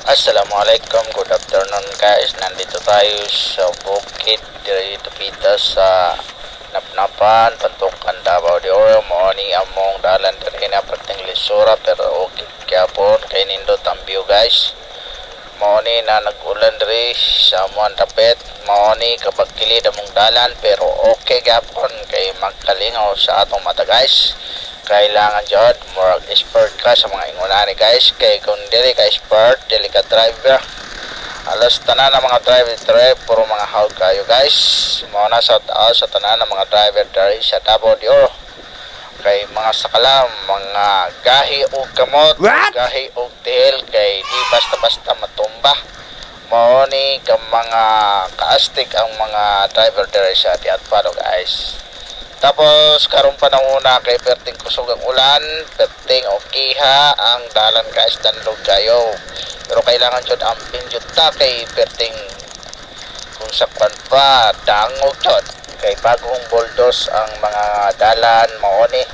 Assalamualaikum, good afternoon guys. Nandito tayo sa bukid dito pita sa Napnapan, Pantukan, Davao de Oro. Moani among dalan diri na perting lisura pero okay gyapon kay nindot ang view guys. Moani na nag-ulan diri sa among dapit. Moani kabagkilid among dalan pero okay gyapon kay magkalingaw sa atong mata guys. Kailangan jud more expert ka sa mga inguna ni guys kay kung dili ka expert dili ka driver alas tanan ng mga driver puro mga haud kayo guys. Mao na sa taas sa tanan ng mga driver diri sa Davao de Oro kay mga sakalam mga gahi og kamot gahi og tail kay di basta-basta matumba. Mao ni ka mga kaastig ang mga driver diri sa Diatparo guys. Tapos karon panahona kay perting kusog ang ulan, perting okay ha ang dalan guys danlog kayo. Pero kailangan jud amping jud ta kay perting kung sakpan pa dangog jud kay bagong bulldoze ang mga dalan mao ni.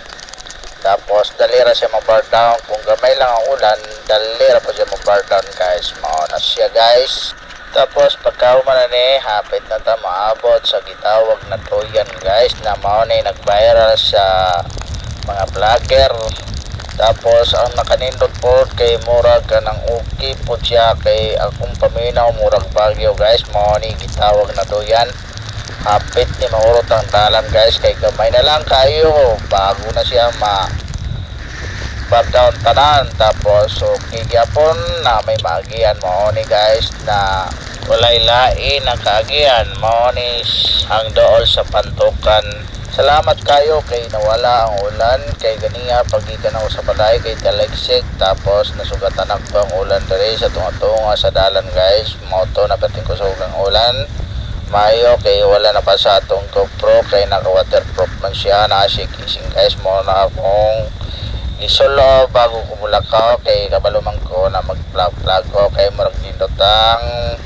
Tapos dalira siya mag-bar down kung gamay lang ang ulan, dalira pa siya mag-bar down guys. Mao na siya guys. Tapos pagkauman ni hapit na ta maabot sa gitawag na Troyan guys na mao ni nag-viral sa mga vlogger. Tapos ang nakanindot po kay murag kanang okay po siya kay akong paminaw murag Bagyo guys. Mao ni gitawag na Troyan. Hapit ni maurot ang dalan guys kay gamay na lang kayo bago na siya back down tanan. Tapos okay gyapon na may maagian mao ni guys na walay lain ang kaagian mao ni ang dool sa Pantukan. Salamat kayo kay nawala ang ulan kay ganiya pagikan ako sa balay kay talegsik. Tapos nasugatan ako ang ulan diri sa tunga-tunga sa dalan guys. Mao to na pating kusog ang ulan mayo kay wala na pa sa atong GoPro kay naka waterproof man siya na kising guys. Mao na akong isolo bago ko mulakaw kay kabalumang ko na mag-vlog ko kay murag nindotang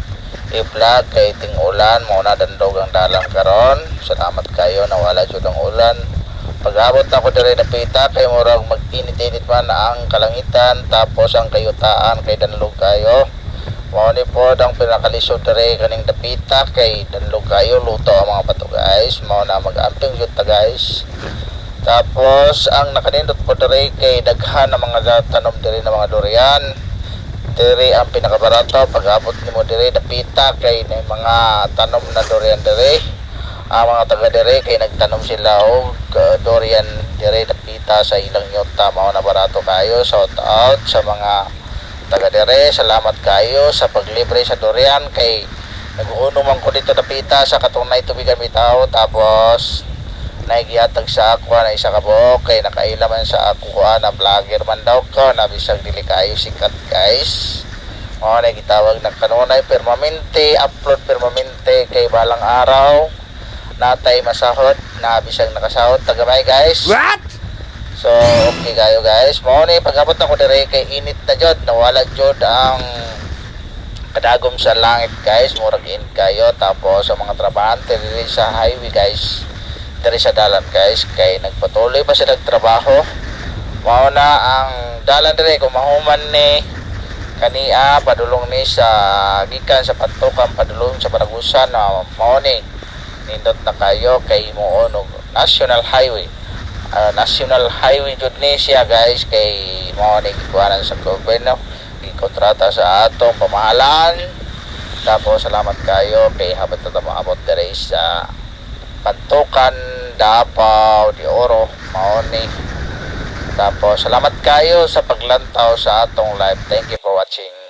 i-vlog kay ting ulan mo na dandog ang dalang karon. Salamat kayo na wala jud ang ulan. Pag-abot na ko diri na pita kay murag mag-init-init man ang kalangitan tapos ang kayutaan kay danlog kayo. Mao ni pod ang pinakalisod diri kaning dapita kay danlog kayo luto ang mga bato guys. Mao na mag-amping jud ta guys. Tapos ang nakanindot po diri kay daghan ng mga tanom diri ng mga durian. Diri ang pinakabarato pag-abot nimo diri dapita kay may mga tanom na durian diri. Ang mga taga diri kay nagtanom sila og durian diri dapita sa ilang yuta. Mao na barato kayo. Shout out sa mga taga diri. Salamat kayo sa paglibre sa durian kay nag-uuno man ko dito dapita sa katunay tubigan bitaw. Tapos naigiyatag sa ako na isa ka buok kay nakaila man sa ako na vlogger man daw ko na bisag dili kayo sikat guys. Mao na gitawag na kanunay permanente upload permanente kay balang araw natay masahod na bisag nakasahod tagamay guys. What? So okay kayo guys. Mao ni pag-abot ako diri kay init na jud nawala jud ang kadagom sa langit guys. Murag in kayo tapos sa mga trabahante diri sa highway guys diri sa dalan guys kay nagpatuloy pa sila nagtrabaho. Mao na ang dalan diri kung mahuman ni kania padulong ni sa gikan sa Pantukan padulong sa Baragusan na mao ni nindot na kayo kay mo og national highway. National highway jud ni siya guys kay mao ni gikuhanan sa gobyerno gikontrata sa atong pamahalaan. Tapos salamat kayo kay habot ta maabot diri sa Pantukan, Davao de Oro, mao ni. Tapos salamat kayo sa paglantaw sa atong live. Thank you for watching.